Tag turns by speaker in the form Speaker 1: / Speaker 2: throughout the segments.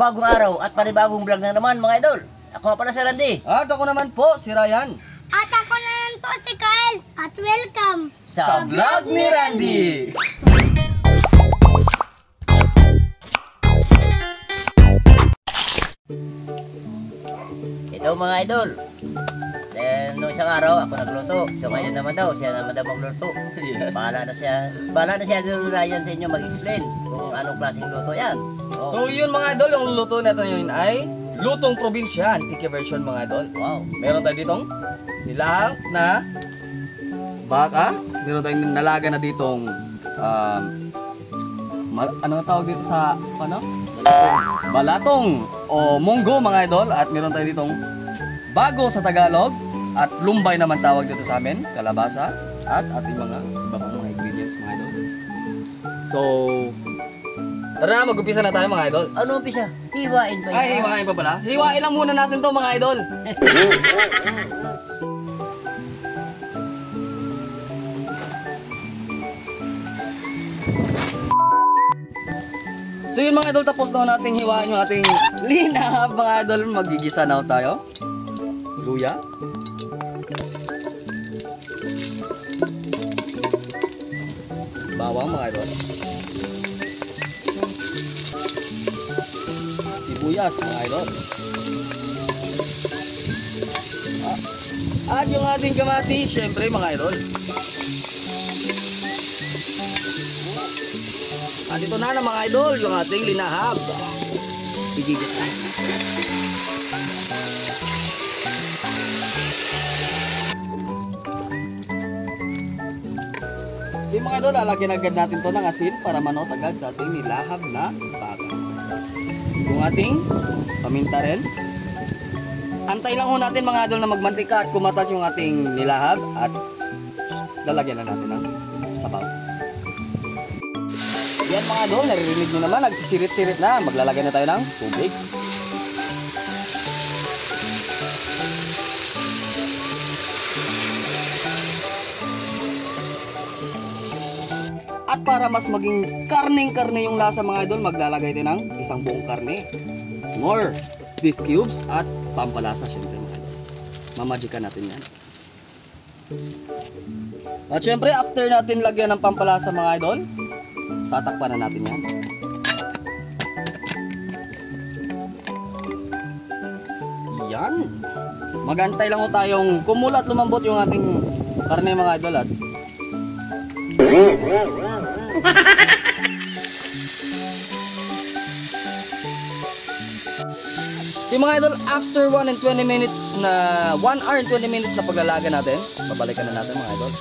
Speaker 1: bagong araw at panibagong vlog na naman mga idol. Ako nga pala si Randy.
Speaker 2: At ako naman po, si Ryan.
Speaker 3: At ako naman po si Kyle. At welcome
Speaker 2: Sa vlog ni Randy.
Speaker 1: Ito mga idol. Then nung isang araw ako nagluto. So ngayon naman daw siya naman daw magluto.
Speaker 2: Yes.
Speaker 1: Bahala na siya doon Ryan sa inyo mag-explain kung anong klaseng luto yan. Oh.
Speaker 2: So yun mga idol, yung luto natin yun ay lutong probinsya, antique version mga idol.
Speaker 1: Wow.
Speaker 2: Meron tayo ditong nilaang na baka. Meron tayong nalaga na ditong ano tawag dito sa ano? Balatong o munggo mga idol. At meron tayo ditong bago sa Tagalog at lumbay naman tawag dito sa amin, kalabasa at ating mga iba pang mga ingredients mga idol. So tara na, mag-umpisa na tayo mga idol.
Speaker 1: Ano umpisa? Hiwain pa yun.
Speaker 2: Ay, hiwain pa pala. Hiwain lang muna natin to mga idol. So yun mga idol, tapos na natin hiwain yung ating linahab mga idol. Magigisa na tayo. Luya. Bawang mga idol. Sibuyas mga idol. At yung ating kamatis, syempre mga idol. At ito na mga idol, yung ating linahab. Igigis na. So yung mga idol, lalagyan agad natin to ng asin para manot agad sa ating nilahab na baka. Yung ating paminta rin. Antay lang ho natin mga idol na magmantika at kumatas yung ating nilahab at lalagyan na natin ng sabaw. Yan mga idol, naririnig nyo naman, nagsisirit-sirit na. Maglalagay na tayo ng tubig. At para mas maging karning-karne yung lasa mga idol, maglalagay tayo ng isang buong karne. More beef cubes at pampalasa syempre mga idol. Mamagikan natin yan. At syempre after natin lagyan ng pampalasa mga idol, tatakpan na natin yan. Yan. Magantay lang ho tayong kumulat lumambot yung ating karne mga idol at yung mga idol, after 1 and 20 minutes na 1 hour and 20 minutes na paglalaga natin, babalikan na natin mga idol.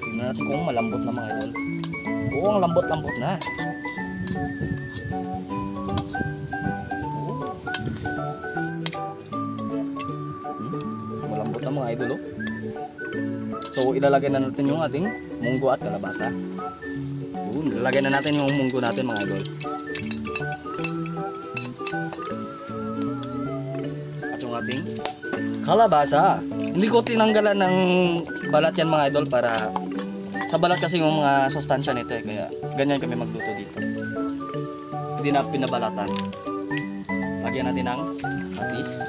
Speaker 2: Tingnan natin kung malambot na mga idol. Oo, ang lambot-lambot na. Malambot na mga idol. So ilalagay na natin yung ating munggo at kalabasa. Ilalagay na natin yung munggo natin mga idol. At yung ating kalabasa. Hindi ko tinanggalan ng balat yan mga idol para sa balat kasi yung mga sustansya nito kaya ganyan kami magluto dito. Hindi na pinabalatan. Lagyan natin ng patis.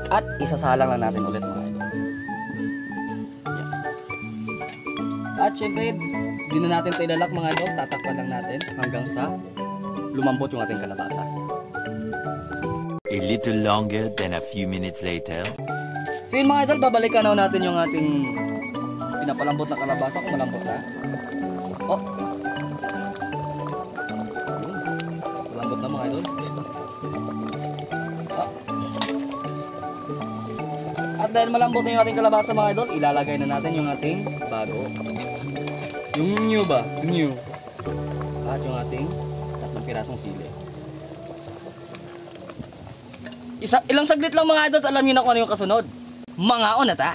Speaker 2: At isasalang na natin ulit mga idol. Yan. At syempre, di na natin ito ilalak mga idol. Tatakpan lang natin hanggang sa lumambot yung ating kalabasa.
Speaker 4: A little longer than a few minutes later.
Speaker 2: So yun mga idol, babalikan na natin yung ating pinapalambot na kalabasa kung malambot na. Oh. Malambot na mga idol. Oh. At dahil malambot na yung ating kalabasa mga idol, ilalagay na natin yung ating bago. Yung new ba? New. At yung ating tatlong pirasong sili. Ilang saglit lang mga idol, alam niyo na kung ano yung kasunod. mga onata.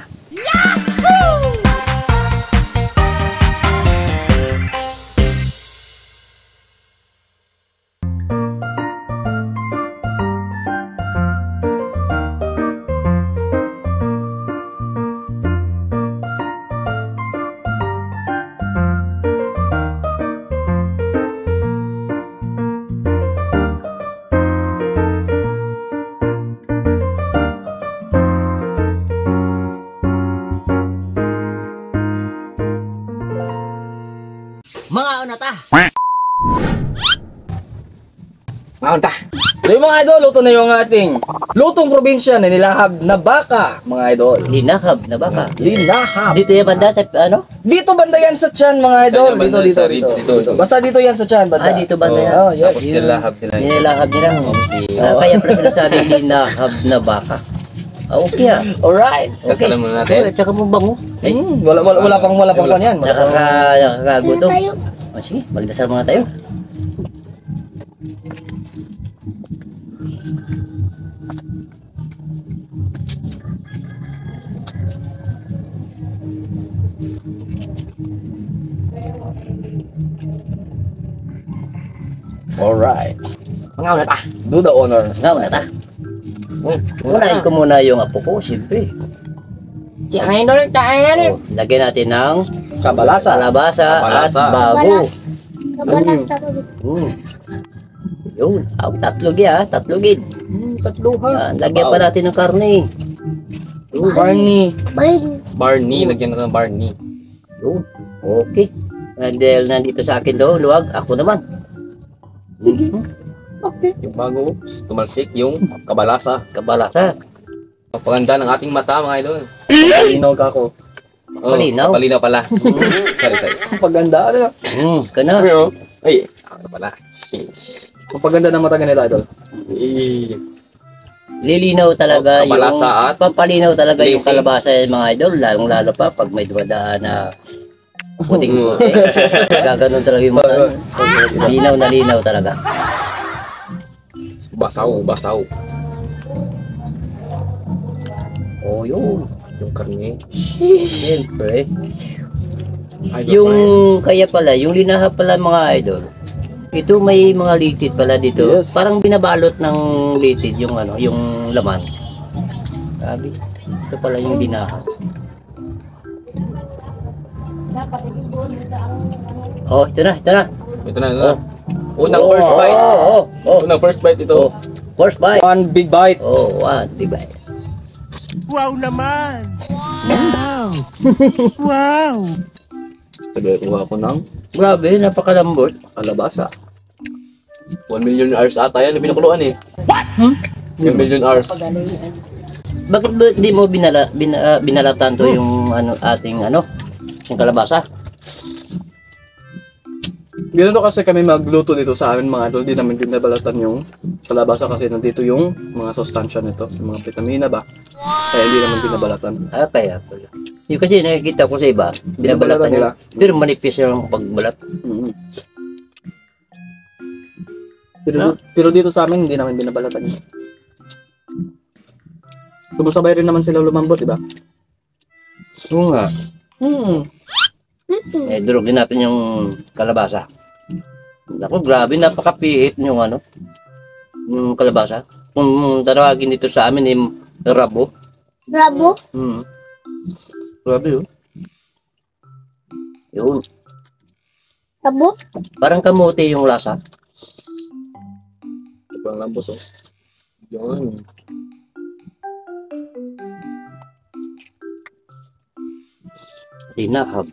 Speaker 1: Mga onata.
Speaker 2: Maunta. So yung mga idol, luto na yung ating lutong probinsya na nilahab na baka, mga idol.
Speaker 1: Linahab na baka.
Speaker 2: Linahab.
Speaker 1: Dito yung banda sa ano?
Speaker 2: Dito banda yan sa tiyan, mga idol.
Speaker 5: Saan yung banda?
Speaker 2: Dito.
Speaker 5: Sa ribs, dito.
Speaker 2: Basta dito yan sa tiyan, banda.
Speaker 1: Dito banda yan.
Speaker 2: Oh, yes.
Speaker 5: Tapos nilahab nila yun.
Speaker 1: Nilahab nila. Kaya pala sila sabi linahab na baka. Okay ah.
Speaker 2: Alright.
Speaker 5: Kaskalan muna natin.
Speaker 1: Tsaka mo bango.
Speaker 2: Wala pang kwan yan.
Speaker 1: Nakakagutom.
Speaker 3: Tayo.
Speaker 1: Sige, magdasal muna tayo.
Speaker 2: Alright. Mga onata. Do the honor.
Speaker 1: Nga, onata. Unahin ko muna yung apo ko, siyempre. Oh, lagyan natin ng
Speaker 2: Kabalasa.
Speaker 1: kalabasa at
Speaker 5: Kalabasa.
Speaker 1: bago.
Speaker 3: Kabalas ako.
Speaker 1: Yun. Tatlogin ah, tatlogin.
Speaker 2: Tatluhan.
Speaker 1: Lagyan pa natin ng karne.
Speaker 2: Barney.
Speaker 3: Bayan.
Speaker 5: Barney, lagyan natin ng Barney.
Speaker 1: Yun. Okay. Dahil nandito sa akin daw, luwag, ako naman.
Speaker 2: Sige.
Speaker 5: Yung bago, tumalsik, yung kabalasa.
Speaker 1: Kabalasa.
Speaker 5: Paganda ng ating mata, mga idol.
Speaker 2: Palinaw ka ako.
Speaker 5: Oh,
Speaker 1: Palinaw?
Speaker 5: Palinaw pala. sorry.
Speaker 2: Ang paganda. Ano?
Speaker 1: Kana.
Speaker 5: Ay, ako pala. Sheesh.
Speaker 2: Ang paganda ng mata ganito, idol.
Speaker 5: Eh,
Speaker 1: Lilinaw talaga yung
Speaker 5: Kabalasa at
Speaker 1: papalinaw talaga yung
Speaker 5: blessing.
Speaker 1: kalabasa mga idol, lalong lalo pa pag may dumadaan na puting puti. Gaganon talaga yung mga linaw na linaw talaga.
Speaker 5: basaw.
Speaker 1: Oh, yun.
Speaker 5: Yung karne.
Speaker 1: Siyempre.
Speaker 5: Idol
Speaker 1: Yung
Speaker 5: fry.
Speaker 1: kaya pala, yung linaha pala mga idol, ito may mga litid pala dito.
Speaker 2: Yes.
Speaker 1: Parang binabalot ng litid yung ano, yung laman. Sabi, ito pala yung linaha. Oh, ito na.
Speaker 5: Ito na. Unang first bite.
Speaker 1: Oh.
Speaker 5: Unang first bite ito.
Speaker 1: Oh, first bite.
Speaker 2: One big bite.
Speaker 1: Oh, one, diba?
Speaker 2: Sabi, kuha ko ng
Speaker 1: Grabe, napakalambot.
Speaker 2: kalabasa.
Speaker 5: 1 million hours ata yan, pinakuluan eh. What? 1 million hours.
Speaker 1: Bakit ba di mo binalatan to yung ano ating ano, yung kalabasa?
Speaker 2: Ganito kasi kami magluto dito sa amin mga idol. Di namin binabalatan yung kalabasa kasi nandito yung mga sustansya nito. Yung mga vitamina ba. Kaya hindi naman binabalatan.
Speaker 1: Ah, kaya pala. Yung kasi nakikita ko sa iba, binabalatan nila. Pero manipis yung pagbalat.
Speaker 2: Mhm. Pero dito sa amin, hindi namin binabalatan yun. Sumasabay rin naman sila lumambot, diba?
Speaker 1: Oo nga.
Speaker 2: Hmm.
Speaker 1: Durog din natin yung kalabasa. Naku, grabe, napakapihit yung ano, yung kalabasa. Kung tarawagin dito sa amin, yung rabo.
Speaker 3: Bravo.
Speaker 1: Grabe yun. Yun.
Speaker 3: Bravo.
Speaker 1: Parang kamote yung lasa.
Speaker 5: Sobrang lambot oh. Yun.
Speaker 1: Linahab.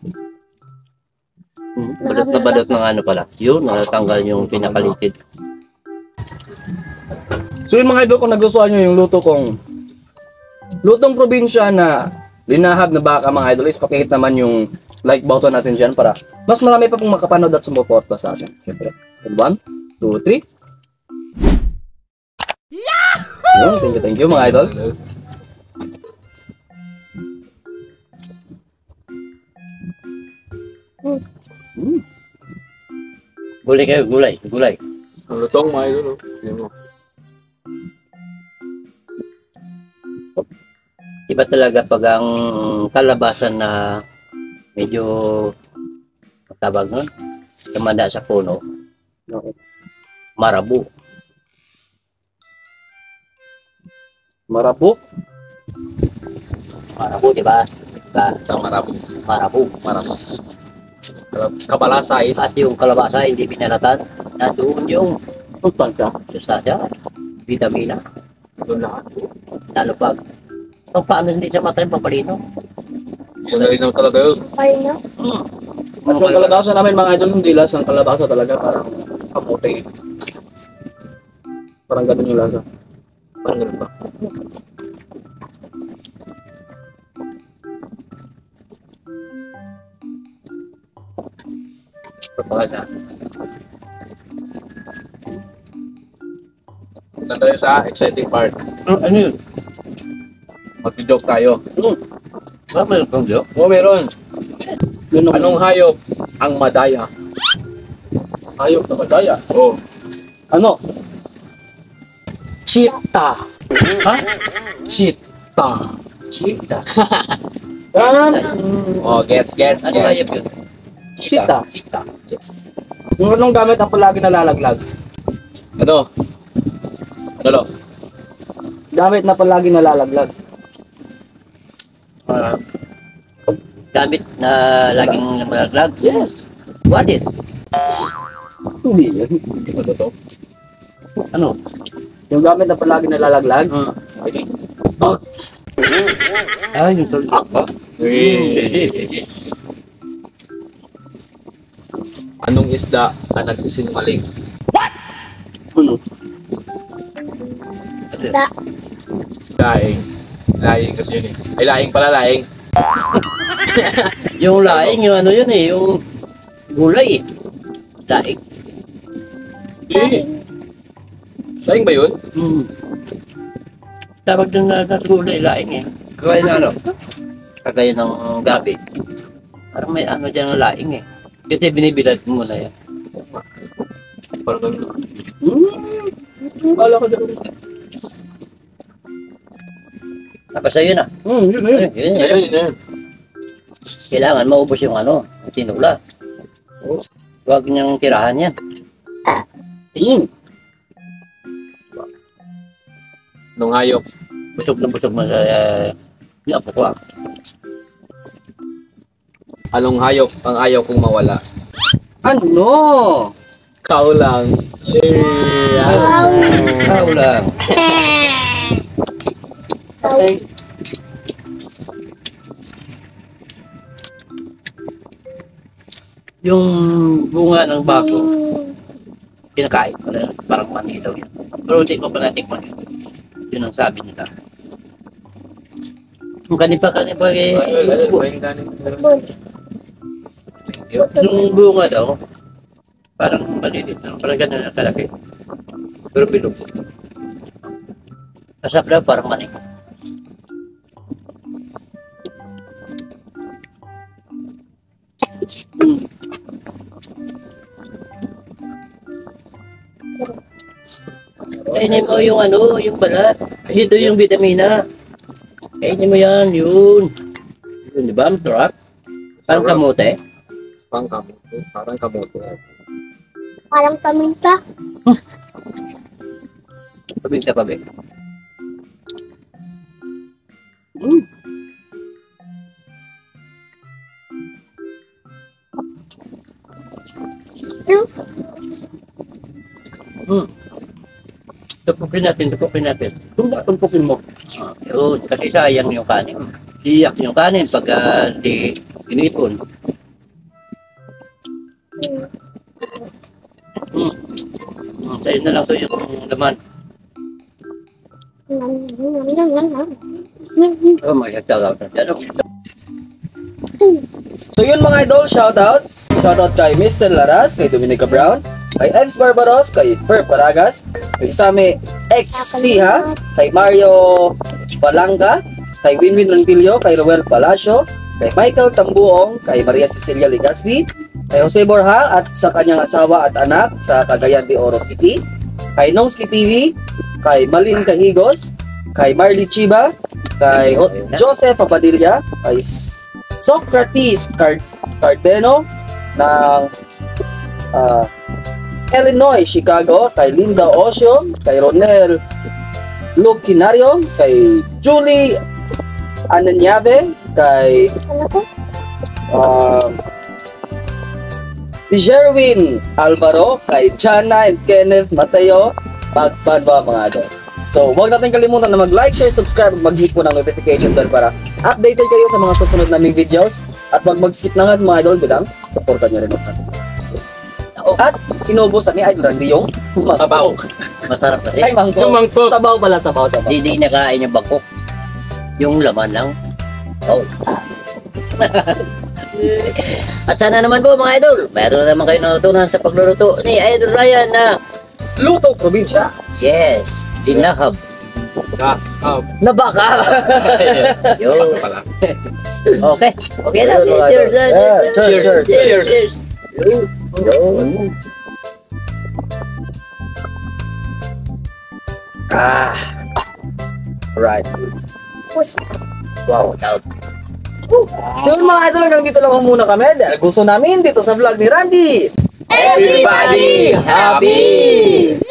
Speaker 1: Balot na balot ng ano pala. Yun, natanggal yung pinakalitid.
Speaker 2: So yun mga idol, kung nagustuhan nyo yung luto kong lutong probinsya na linahab na baka mga idol, is pakihit naman yung like button natin dyan para mas marami pa pong makapanood at sumuporta sa atin. Siyempre. 1, 2, 3. Yun, thank you mga idol.
Speaker 1: Gulay kayo, gulay.
Speaker 5: Ang lutong mga idol oh. Yun mo.
Speaker 1: Iba talaga pag ang kalabasan na medyo tawag nun, tumanda sa puno. Marabo.
Speaker 5: Marapo.
Speaker 1: Marabo, di ba?
Speaker 5: Sa marapo.
Speaker 1: Marabo.
Speaker 5: Kabala size.
Speaker 1: At yung kalabasa hindi pinalatan, nandoon yung sustansya, vitamina,
Speaker 5: Doon lahat.
Speaker 1: lalo pag paano hindi siya matay papalino.
Speaker 5: Malinaw talaga yun.
Speaker 3: Paano?
Speaker 5: At yung kalabasa namin mga idol, hindi lasang kalabasa talaga. Parang kamote. Parang ganun yung lasa. Parang ganun ba?
Speaker 1: Propaganda.
Speaker 5: Punta tayo sa exciting part.
Speaker 1: Ano yun?
Speaker 5: Mag-joke tayo.
Speaker 1: Meron kang joke?
Speaker 5: Oo, meron. Anong hayop ang madaya? Hayop na madaya? Oo. Ano? Cheetah.
Speaker 1: Ha?
Speaker 5: Cheetah.
Speaker 1: Cheetah.
Speaker 5: Yan. Oh, gets.
Speaker 1: Ano hayop yun?
Speaker 5: Cheetah.
Speaker 1: Cheetah.
Speaker 5: Yes. Yung anong gamit ang palagi nalalaglag? Ano? Ano lo? Gamit na palagi nalalaglag.
Speaker 1: Gamit na laging malaglag?
Speaker 5: Yes.
Speaker 1: What it?
Speaker 5: Hindi yan. Ano to?
Speaker 1: Ano?
Speaker 5: Yung gamit na palagi nalalaglag?
Speaker 1: Okay. Yung tulak ba?
Speaker 5: Anong isda ang nagsisinungaling?
Speaker 1: Ano?
Speaker 3: Da.
Speaker 5: Laing. Laing kasi yun eh. Ay, laing pala, laing.
Speaker 1: Yung laing, yung ano yun eh, yung gulay eh. Laing.
Speaker 5: Hindi. Laing ba yun?
Speaker 1: Tawag dun na gulay, laing eh. Kagaya ng ano? Kagaya ng gabi. Parang may ano dyan ng laing eh. Kasi binibilad mo na yan.
Speaker 5: Parang ganun. Kala ko dyan.
Speaker 1: Tapos ayun na.
Speaker 5: Yun na yun.
Speaker 1: Yun,
Speaker 5: Ayun, yun na yun.
Speaker 1: Kailangan maubos yung ano, tinula. Huwag niyang tirahan yan.
Speaker 5: Nung hayop.
Speaker 1: Busog na busog mo sa yung apo ko.
Speaker 5: Anong hayop ang ayaw kong mawala?
Speaker 2: Ano?
Speaker 5: Kau lang.
Speaker 1: Ikaw lang.
Speaker 2: Okay.
Speaker 1: Yung bunga ng bago, kinakain ko na parang mani daw yan. Pero hindi ko pa natikman yun. Yun ang sabi nila. Yung kanipa eh. Yung bunga daw, parang malilit na. Parang gano'n ang kalaki. Pero pinupo. Masarap daw parang mani. Kainin mo yung ano, yung balat. Ito yung vitamina. Kainin mo yan, yun. Yun, di ba? Masarap. Parang kamote.
Speaker 5: Parang kamote. Parang kamote.
Speaker 3: Parang paminta.
Speaker 1: Pabig ka pabig. Tupukin natin.
Speaker 5: Tumpukin mo.
Speaker 1: Yun, kasi sayang yung kanin. Iyak yung kanin pag di inipon. Sa'yo na lang to yung laman. Oh my God,
Speaker 2: So yun mga idol, shoutout. Shoutout kay Mr. Laras, kay Dominica Brown, kay Ex Barbaros, kay Per Paragas, kay Sami X Siha, kay Mario Palanga, kay Winwin Lantillo, kay Roel Palacio, kay Michael Tambuong, kay Maria Cecilia Ligaspi, kay Jose Borja at sa kanyang asawa at anak sa Cagayan de Oro City, kay Nongski TV, kay Malin Cahigos, kay Marley Chiba,
Speaker 5: kay Joseph Papadilla, kay Socrates Cardeno ng Illinois, Chicago, kay Linda Ocean, kay Ronel Lucinarion, kay Julie Ananyave, kay Jerwin Alvaro, kay Jana and Kenneth Mateo, Pagpanwa mga idol. So, huwag natin kalimutan na mag-like, share, subscribe, mag-hit po ng notification bell para updated kayo sa mga susunod naming videos. At wag mag-skip na nga mga idol bilang supportan nyo rin natin. At inubusan ni Idol Randy yung
Speaker 1: Sabaw. Masarap kasi.
Speaker 5: Ay, mangkok.
Speaker 2: Yung mangkok.
Speaker 5: Sabaw pala, sabaw.
Speaker 1: Di nakain yung bangkok. Yung laman lang. Oh. At sana naman po mga idol, meron naman kayo natutunan sa pagluluto ni Idol Ryan na
Speaker 5: Luto Probinsya.
Speaker 1: yes, linahab na baka. Yo. Okay. Okay lang. Cheers.
Speaker 5: Cheers. Right.
Speaker 1: Wow, out.
Speaker 5: So mga idol, hanggang dito lang muna kami dahil gusto namin dito sa vlog ni Randy.
Speaker 3: Everybody
Speaker 5: happy!